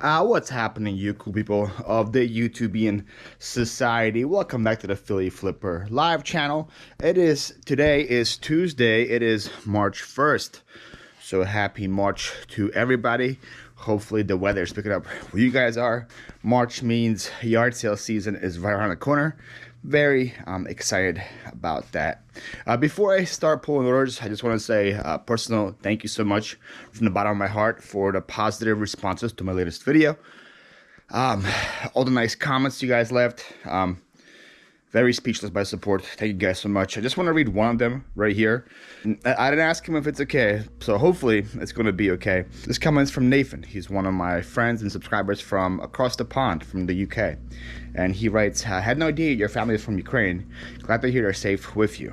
What's happening, you cool people of the YouTubian society? Welcome back to the Philly Flipper live channel. Today is Tuesday. It is March 1st. So happy March to everybody. Hopefully the weather is picking up where you guys are. March means yard sale season is right around the corner. Very excited about that. Before I start pulling orders, I just want to say personal thank you so much from the bottom of my heart for the positive responses to my latest video. All the nice comments you guys left. Very speechless by support. Thank you guys so much. I just want to read one of them right here. I didn't ask him if it's okay, so hopefully it's going to be okay. This comment is from Nathan. He's one of my friends and subscribers from across the pond from the UK. And he writes, I had no idea your family is from Ukraine. Glad to hear they're safe with you.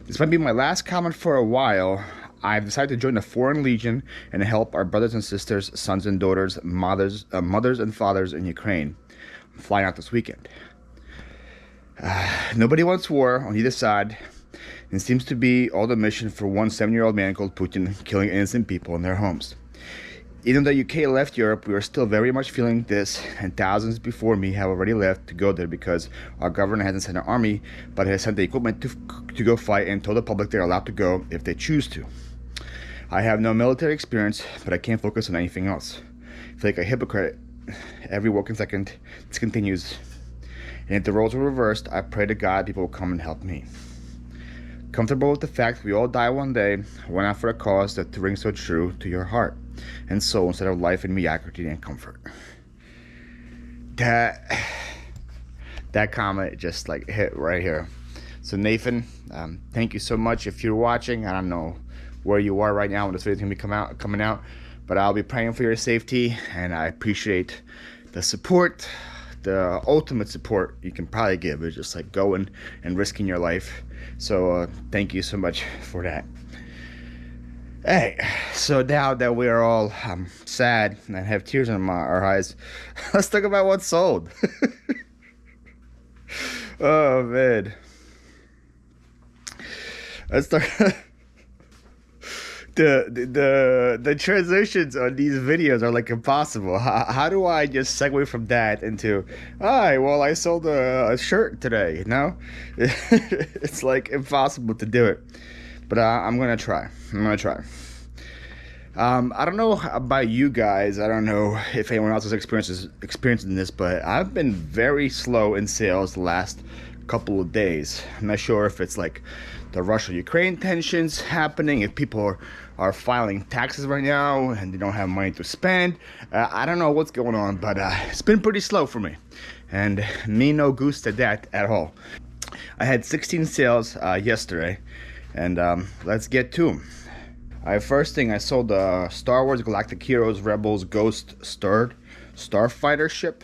This might be my last comment for a while. I've decided to join the Foreign Legion and help our brothers and sisters, sons and daughters, mothers and fathers in Ukraine. I'm flying out this weekend. Nobody wants war on either side, and seems to be all the mission for one 7-year-old man called Putin killing innocent people in their homes. Even though UK left Europe, we are still very much feeling this, and thousands before me have already left to go there because our government hasn't sent an army, but has sent the equipment to go fight and told the public they're allowed to go if they choose to. I have no military experience, but I can't focus on anything else. I feel like a hypocrite every working second. This continues. And if the roles were reversed, I pray to God people will come and help me. Comfortable with the fact we all die one day, why not for a cause that rings so true to your heart and soul instead of life in mediocrity and comfort? That comment just like hit right here. So Nathan, thank you so much. If you're watching, I don't know where you are right now when this video is going to be coming out, but I'll be praying for your safety, and I appreciate the support. The ultimate support you can probably give is just like going and risking your life. So thank you so much for that. Hey, so now that we're all sad and have tears in our eyes, let's talk about what's sold. Oh man, let's talk. The transitions on these videos are like impossible. How do I just segue from that into, hi, well, I sold a shirt today, you know? It's like impossible to do it, but I'm gonna try. I don't know about you guys. I don't know if anyone else has experiencing this, but I've been very slow in sales the last couple of days. I'm not sure if it's like the Russia-Ukraine tensions happening, if people are filing taxes right now and they don't have money to spend. I don't know what's going on, but it's been pretty slow for me, and me no gusta that at all. I had 16 sales yesterday, and let's get to them. First thing, I sold the Star Wars Galactic Heroes Rebels Ghost Starfighter ship.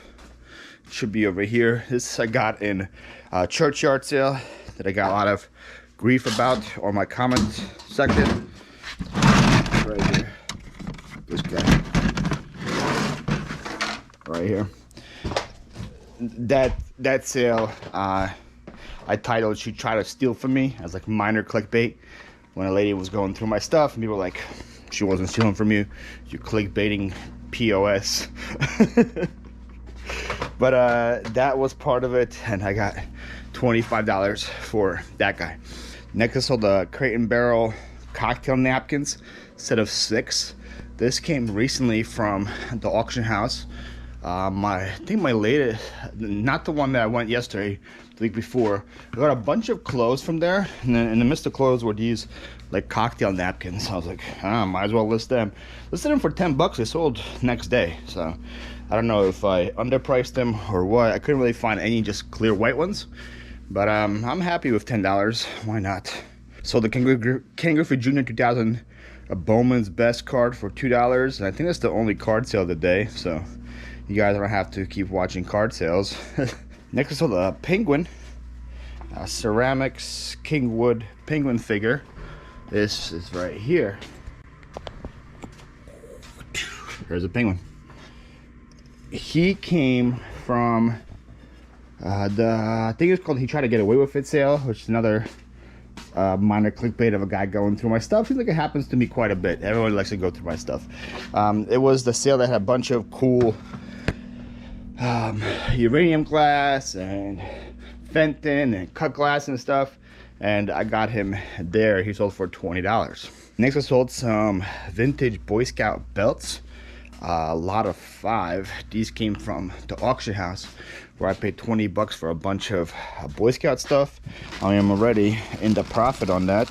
It should be over here. This I got in churchyard sale that I got a lot of grief about on my comment section. Right here. This guy. Right here. That sale I titled "She Tried to Steal From Me" as like minor clickbait. When a lady was going through my stuff and people were like, she wasn't stealing from you, you clickbaiting POS. But that was part of it, and I got $25 for that guy. Next, I sold the Crate and Barrel cocktail napkins, set of 6. This came recently from the auction house. I think my latest, not the one that I went yesterday, the week before. I got a bunch of clothes from there, and then in the midst of clothes were these like cocktail napkins. I was like, might as well list them. Listed them for $10. They sold next day, so I don't know if I underpriced them or what. I couldn't really find any just clear white ones, but I'm happy with $10. Why not? Sold the Ken Griffey Jr. 2000 Bowman's Best card for $2, and I think that's the only card sale of the day, so you guys don't have to keep watching card sales. Next, I sold a penguin, ceramics Kingwood penguin figure. This is right here. There's a penguin. He came from I think it's called He Tried to Get Away With It sale, which is another minor clickbait of a guy going through my stuff. Seems like it happens to me quite a bit. Everyone likes to go through my stuff. It was the sale that had a bunch of cool uranium glass and Fenton and cut glass and stuff, and I got him there. He sold for $20. Next, I sold some vintage Boy Scout belts, a lot of 5. These came from the auction house where I paid $20 for a bunch of Boy Scout stuff. I am already in the profit on that.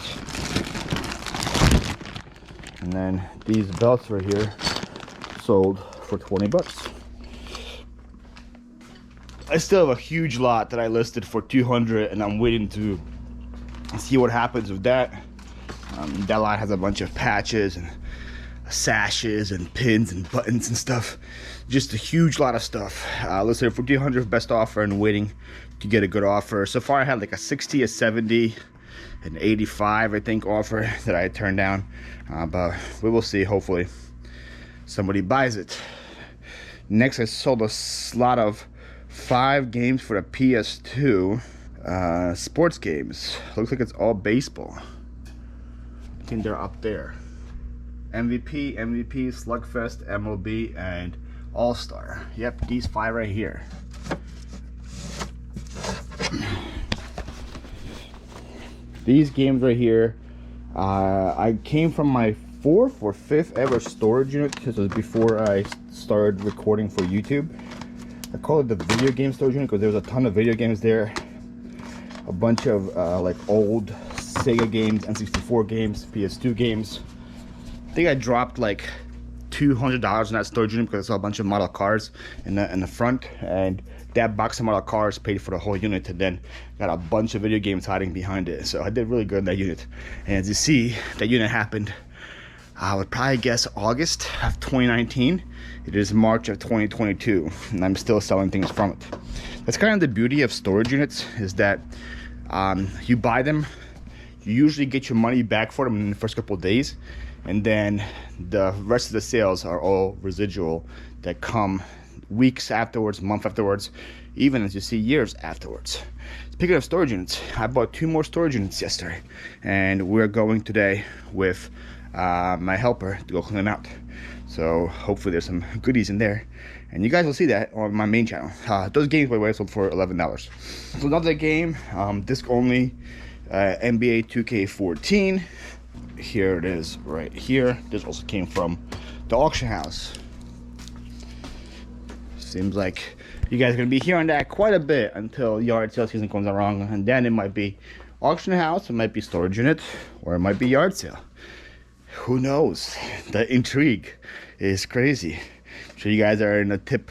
And then these belts right here sold for $20. I still have a huge lot that I listed for $200, and I'm waiting to see what happens with that. That lot has a bunch of patches and sashes and pins and buttons and stuff. Just a huge lot of stuff. Listed for $200, best offer, and waiting to get a good offer. So far I had like a 60, a 70, an 85 I think offer that I turned down, but we will see. Hopefully somebody buys it. Next, I sold a lot of 5 games for the PS2, sports games. Looks like it's all baseball. I think they're up there. MVP, Slugfest, MLB, and All-Star. Yep, these 5 right here. These games right here, I came from my 4th or 5th ever storage unit. This was before I started recording for YouTube. I call it the video game storage unit because there was a ton of video games there. A bunch of like old Sega games, N64 games, PS2 games. I think I dropped like $200 in that storage unit because I saw a bunch of model cars in the front, and that box of model cars paid for the whole unit, and then got a bunch of video games hiding behind it. So I did really good in that unit. And as you see, that unit happened, I would probably guess August of 2019. It is March of 2022, and I'm still selling things from it. That's kind of the beauty of storage units, is that you buy them, you usually get your money back for them in the first couple of days, and then the rest of the sales are all residual that come weeks afterwards, month afterwards, even as you see years afterwards. Speaking of storage units, I bought 2 more storage units yesterday, and we're going today with my helper to go clean them out. So hopefully there's some goodies in there, and you guys will see that on my main channel. Those games, by the way, sold for $11. So another game, disc only, NBA 2K14. Here it is right here. This also came from the auction house. Seems like you guys are gonna be hearing that quite a bit until yard sale season comes around, and then it might be auction house, it might be storage unit, or it might be yard sale. Who knows? The intrigue is crazy. I'm sure you guys are in the tip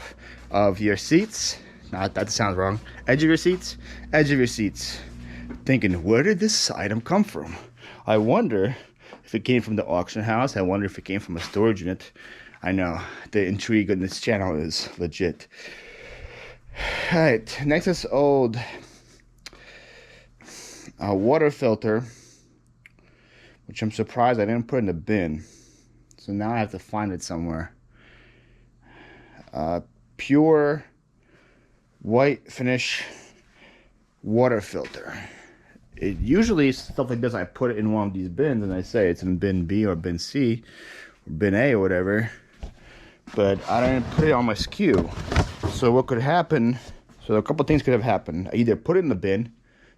of your seats. Not that sounds wrong. Edge of your seats. Edge of your seats. Thinking, where did this item come from? I wonder if it came from the auction house. I wonder if it came from a storage unit. I know, the intrigue on this channel is legit. Alright, next is old water filter, which I'm surprised I didn't put in the bin. So now I have to find it somewhere. Pure white finish water filter. It usually, stuff like this, I put it in one of these bins and I say it's in bin B or bin C or bin A or whatever, but I didn't put it on my SKU. So what could happen, so a couple things could have happened. I either put it in the bin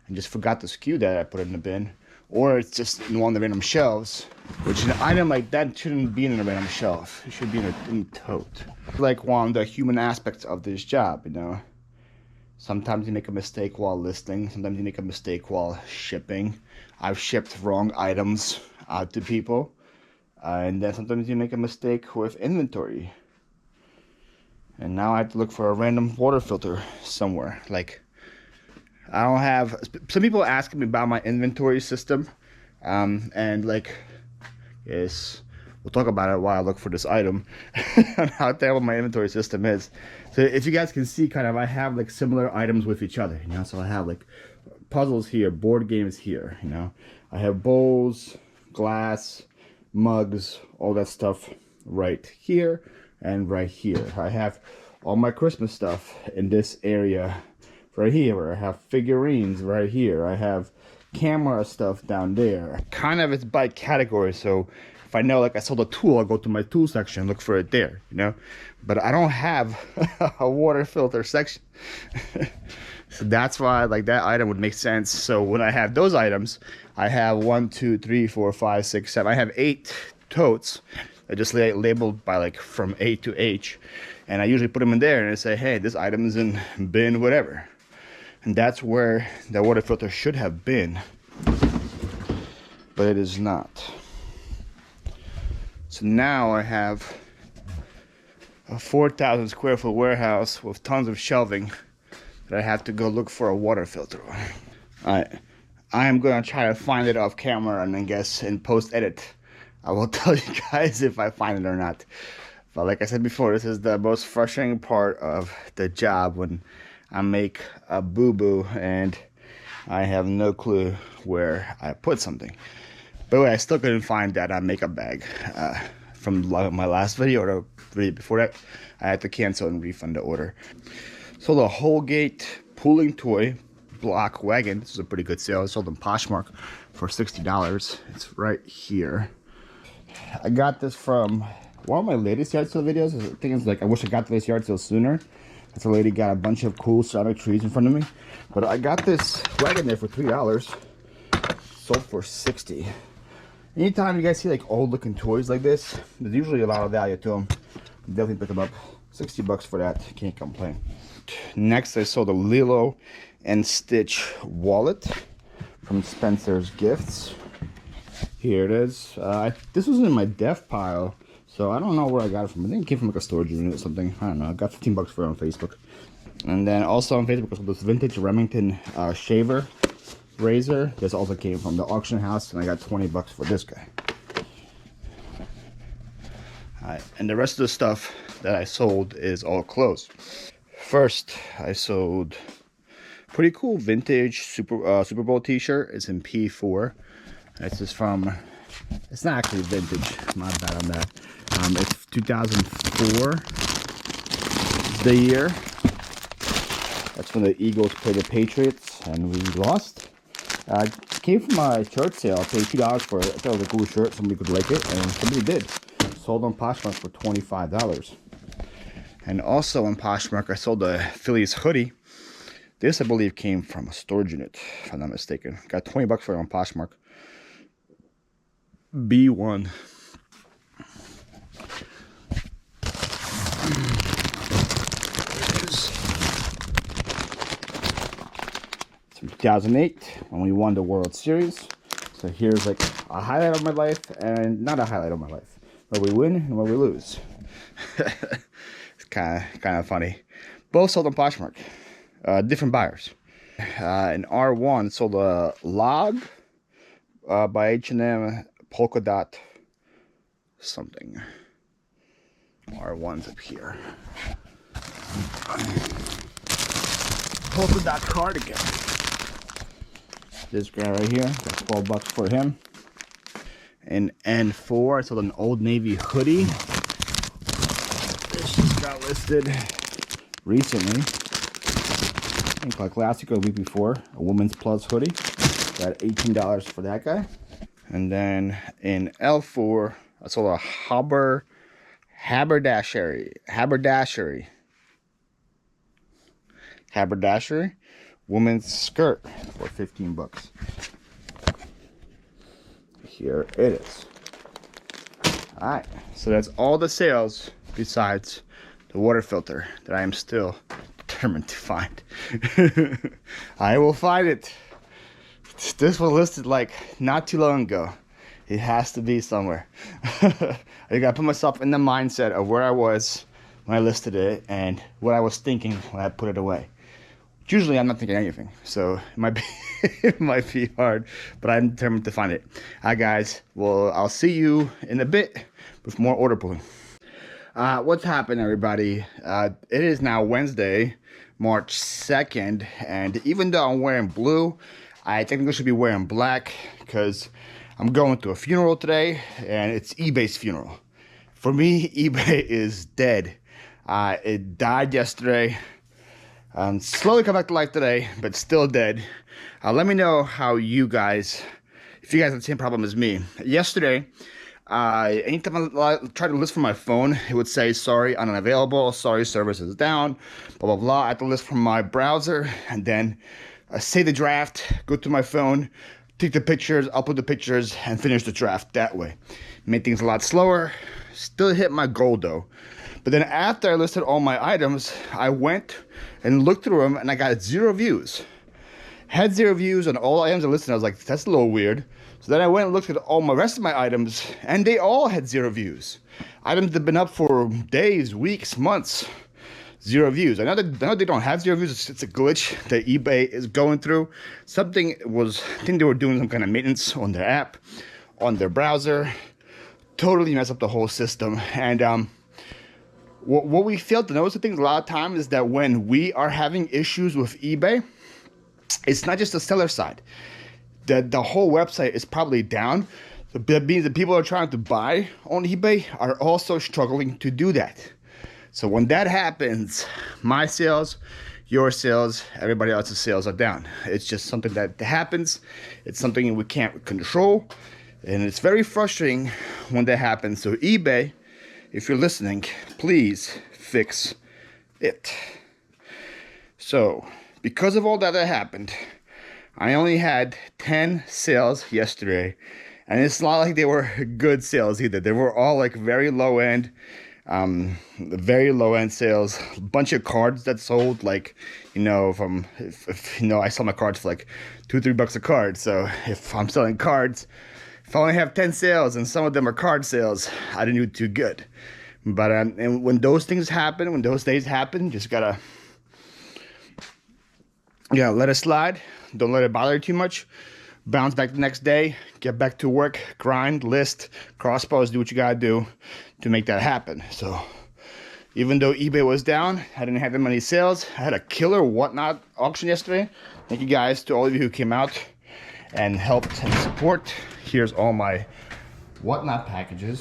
and just forgot the SKU that I put it in the bin, or it's just in one of the random shelves, which an item like that shouldn't be in a random shelf. It should be in a tote. Like one of the human aspects of this job, you know. Sometimes you make a mistake while listing. Sometimes you make a mistake while shipping. I've shipped wrong items out to people. And then sometimes you make a mistake with inventory. And now I have to look for a random water filter somewhere. Like, I don't have... Some people ask me about my inventory system. And like, yes, we'll talk about it while I look for this item. And how terrible my inventory system is. So if you guys can see, kind of, I have like similar items with each other, you know. So I have like puzzles here, board games here, you know. I have bowls, glass, mugs, all that stuff right here and right here. I have all my Christmas stuff in this area right here. I have figurines right here. I have camera stuff down there. Kind of it's by category, so if I know like I sold a tool, I'll go to my tool section, look for it there, you know. But I don't have a water filter section. So that's why like that item would make sense. So when I have those items, I have 1, 2, 3, 4, 5, 6, 7. I have 8 totes. I just labeled by like from A to H, and I usually put them in there and I say, hey, this item is in bin whatever. And that's where the water filter should have been, but it is not. So now I have a 4,000 square foot warehouse with tons of shelving that I have to go look for a water filter on. Alright, I am gonna try to find it off camera, and then guess in post edit I will tell you guys if I find it or not. But like I said before, this is the most frustrating part of the job, when I make a boo-boo and I have no clue where I put something. By the way, I still couldn't find that makeup bag from my last video, or the video before that. I had to cancel and refund the order. So the Holgate pulling toy block wagon, this is a pretty good sale. I sold in Poshmark for $60. It's right here. I got this from one of my latest yard sale videos. I think it's like, I wish I got to this yard sale sooner. This lady got a bunch of cool ceramic trees in front of me. But I got this wagon there for $3. Sold for $60. Anytime you guys see like old looking toys like this, there's usually a lot of value to them. Definitely pick them up. 60 bucks for that, can't complain. Next, I sold a Lilo and Stitch wallet from Spencer's Gifts. Here it is. This was in my def pile, so I don't know where I got it from. I think it came from like a storage unit or something. I don't know. I got 15 bucks for it on Facebook. And then also on Facebook, I sold this vintage Remington shaver razor. This also came from the auction house, and I got 20 bucks for this guy. Alright, and the rest of the stuff that I sold is all closed. First, I sold pretty cool vintage Super Bowl t-shirt. It's in P4. This is from, it's not actually vintage, my bad on that. It's 2004, the year. That's when the Eagles played the Patriots and we lost. It came from my church sale. I paid $2 for it. I thought it was a cool shirt, somebody could like it, and somebody did. Sold on Poshmark for $25. And also on Poshmark, I sold a Phillies hoodie. This, I believe, came from a storage unit, if I'm not mistaken. Got 20 bucks for it on Poshmark. B1. It's from 2008 when we won the World Series. So here's like a highlight of my life, and not a highlight of my life. Where we win and where we lose. It's kind of funny. Both sold on Poshmark. Different buyers. In R1 sold a log by H&M polka dot something. R1's up here. Polka dot cardigan. This guy right here, got 12 bucks for him. In N4, I sold an Old Navy hoodie. This just got listed recently. I think like last week or the week before, a Women's Plus hoodie. Got $18 for that guy. And then in L4, I sold a haberdashery women's skirt for 15 bucks. Here it is. Alright, so that's all the sales besides the water filter that I am still determined to find. I will find it. This was listed like not too long ago. It has to be somewhere. I gotta put myself in the mindset of where I was when I listed it and what I was thinking when I put it away. Usually I'm not thinking anything, so it might be it might be hard, but I'm determined to find it. Alright guys, well, I'll see you in a bit with more order pulling. What's happened, everybody? It is now Wednesday, March 2nd, and even though I'm wearing blue, I technically should be wearing black because I'm going to a funeral today, and it's eBay's funeral. For me, eBay is dead. It died yesterday. Slowly come back to life today, but still dead. Let me know how you guys, if you guys have the same problem as me. Yesterday, anytime I tried to list from my phone, it would say, sorry, unavailable, sorry, service is down, blah, blah, blah. I had to list from my browser, and then save the draft, go to my phone, take the pictures, upload the pictures, and finish the draft that way. Made things a lot slower. Still hit my goal, though. But then after I listed all my items, I went and looked through them, and I got 0 views. Had 0 views on all items I listed. I was like, that's a little weird. So then I went and looked at all my rest of my items, and they all had 0 views. Items that have been up for days, weeks, months, 0 views. I know they don't have 0 views. It's a glitch that eBay is going through. I think they were doing some kind of maintenance on their app, on their browser. Totally messed up the whole system. And what we failed to notice, I think a lot of times, is that when we are having issues with eBay, it's not just the seller side. The whole website is probably down. So that means the people who are trying to buy on eBay are also struggling to do that. So when that happens, my sales, your sales, everybody else's sales are down. It's just something that happens. It's something we can't control. And it's very frustrating when that happens. So eBay, if you're listening, please fix it. So because of all that happened, I only had 10 sales yesterday. And it's not like they were good sales either. They were all like very low end sales. A bunch of cards that sold, like, if I sell my cards for like $2-3 a card. So if I'm selling cards, if I only have 10 sales and some of them are card sales, I didn't do too good. But and when those things happen, when those days happen, just gotta let it slide. Don't let it bother you too much. Bounce back the next day, get back to work, grind, list, crossbows, do what you gotta do to make that happen. So even though eBay was down, I didn't have that many sales. I had a killer whatnot auction yesterday. Thank you guys to all of you who came out and helped and support. Here's all my whatnot packages.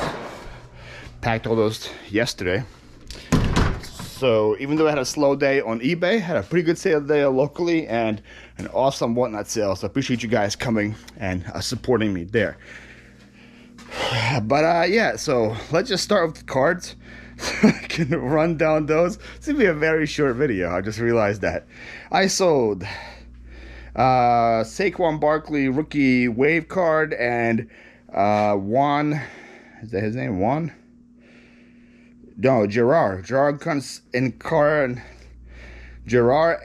Packed all those yesterday. So even though I had a slow day on eBay, had a pretty good sale day locally and an awesome whatnot sale. So I appreciate you guys coming and supporting me there. But yeah, so let's just start with the cards. I can run down those. It's gonna be a very short video. I just realized that. I sold Saquon Barkley rookie wave card and Juan, is that his name? Juan? No, Gerard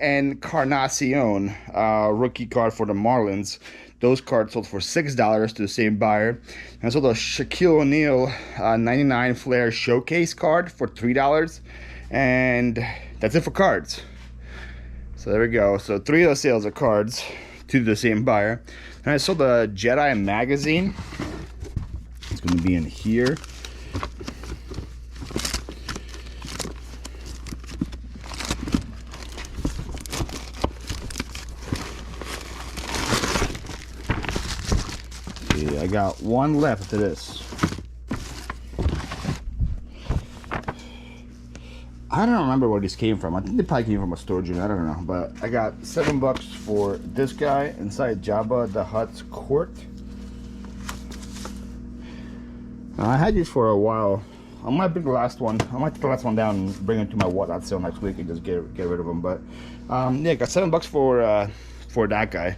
Encarnacion, rookie card for the Marlins. Those cards sold for $6 to the same buyer. And I sold a Shaquille O'Neal 99 Flair Showcase card for $3. And that's it for cards. So there we go. So 3 of those sales are cards to the same buyer. And I sold the Jedi magazine. It's going to be in here. I got one left after this. I don't remember where these came from. I think they probably came from a storage unit. I don't know. But I got $7 for this guy inside Jabba the Hutt's court. I had these for a while. I might bring the last one. I might take the last one down and bring it to my whatnot sale next week and just get rid of them. But yeah, got $7 for that guy.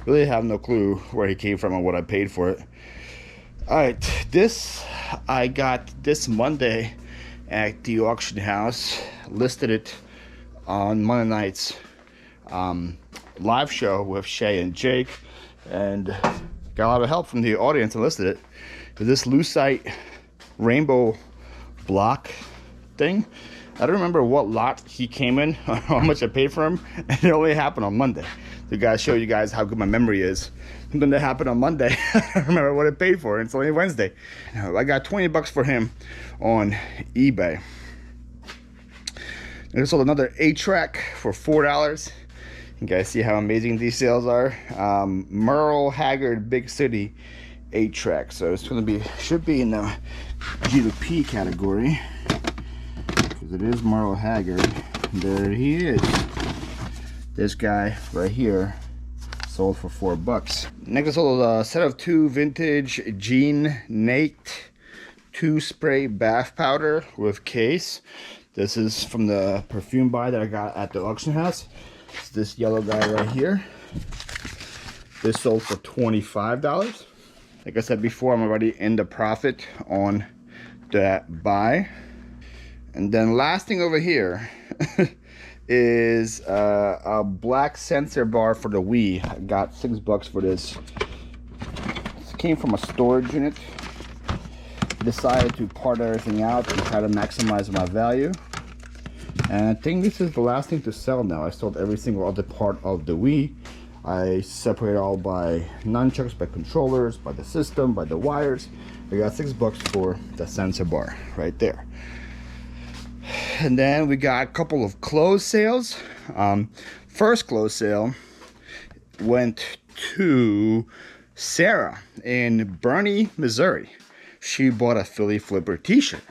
Really have no clue where he came from and what I paid for it. All right, this I got this Monday at the auction house. Listed it on Monday night's live show with Shay and Jake, and got a lot of help from the audience and listed it. This lucite rainbow block thing, I don't remember what lot he came in, how much I paid for him, and it only happened on Monday. To guys, show you guys how good my memory is. Something that happened on Monday, I don't remember what I paid for, and it's only Wednesday. I got $20 for him on eBay. I sold another 8-track for $4. You guys see how amazing these sales are. Merle Haggard Big City 8-track. So it's going to be, should be in the G2P category, because it is Merle Haggard. There he is. This guy right here sold for $4. Next I sold a set of 2 vintage Jean Nate 2 spray bath powder with case. This is from the perfume buy that I got at the auction house. It's this yellow guy right here. This sold for $25. Like I said before, I'm already in the profit on that buy. And then last thing over here is a black sensor bar for the Wii. I got $6 for this. This came from a storage unit. Decided to part everything out and try to maximize my value. And I think this is the last thing to sell now. I sold every single other part of the Wii. I separate all by nunchucks, by controllers, by the system, by the wires. I got $6 for the sensor bar right there. And then we got a couple of clothes sales. First clothes sale went to Sarah in Bernie, Missouri. She bought a Philly Flipper t-shirt.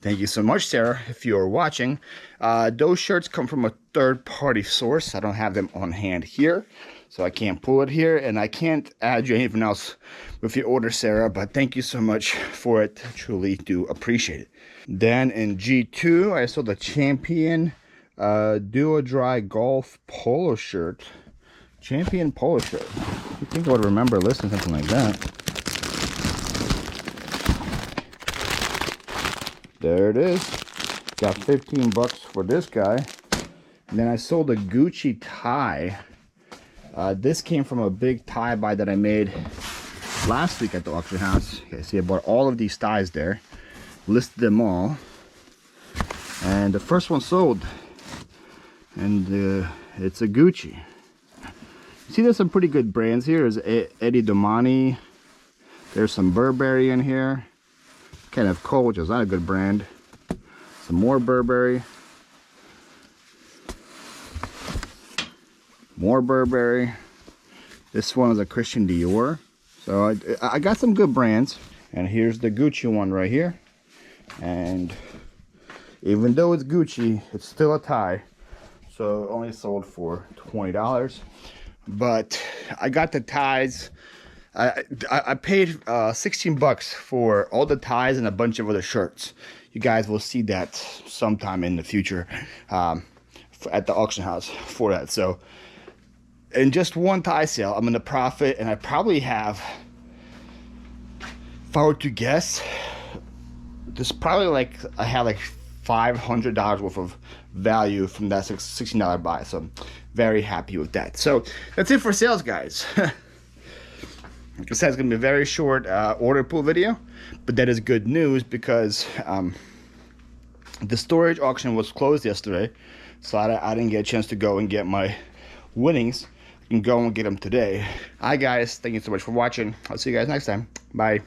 Thank you so much, Sarah, if you're watching. Those shirts come from a third-party source. I don't have them on hand here, so I can't pull it here, and I can't add you anything else with your order, Sarah, but thank you so much for it. I truly do appreciate it. Then in G2, I sold the Champion Duo Dry Golf polo shirt. Champion polo shirt. You think I would remember listing something like that? There it is. Got $15 for this guy. And then I sold a Gucci tie. This came from a big tie buy that I made last week at the auction house. Okay, see, I bought all of these ties there, listed them all, and the first one sold. And it's a Gucci. See, there's some pretty good brands here. There's Eddie Domani. There's some Burberry in here. Kenneth Cole, which is not a good brand. Some more Burberry. More Burberry. This one is a Christian Dior. So I got some good brands. And here's the Gucci one right here. And even though it's Gucci, it's still a tie. So it only sold for $20. But I got the ties. I paid $16 for all the ties and a bunch of other shirts. You guys will see that sometime in the future at the auction house for that. So in just one tie sale, I'm in a profit, and I probably have, if I were to guess, there's probably like, I have like $500 worth of value from that $16 buy. So I'm very happy with that. So that's it for sales, guys. Like I said, it's going to be a very short order pool video, but that is good news because the storage auction was closed yesterday, so I didn't get a chance to go and get my winnings. I can go and get them today. Hi guys, thank you so much for watching. I'll see you guys next time. Bye.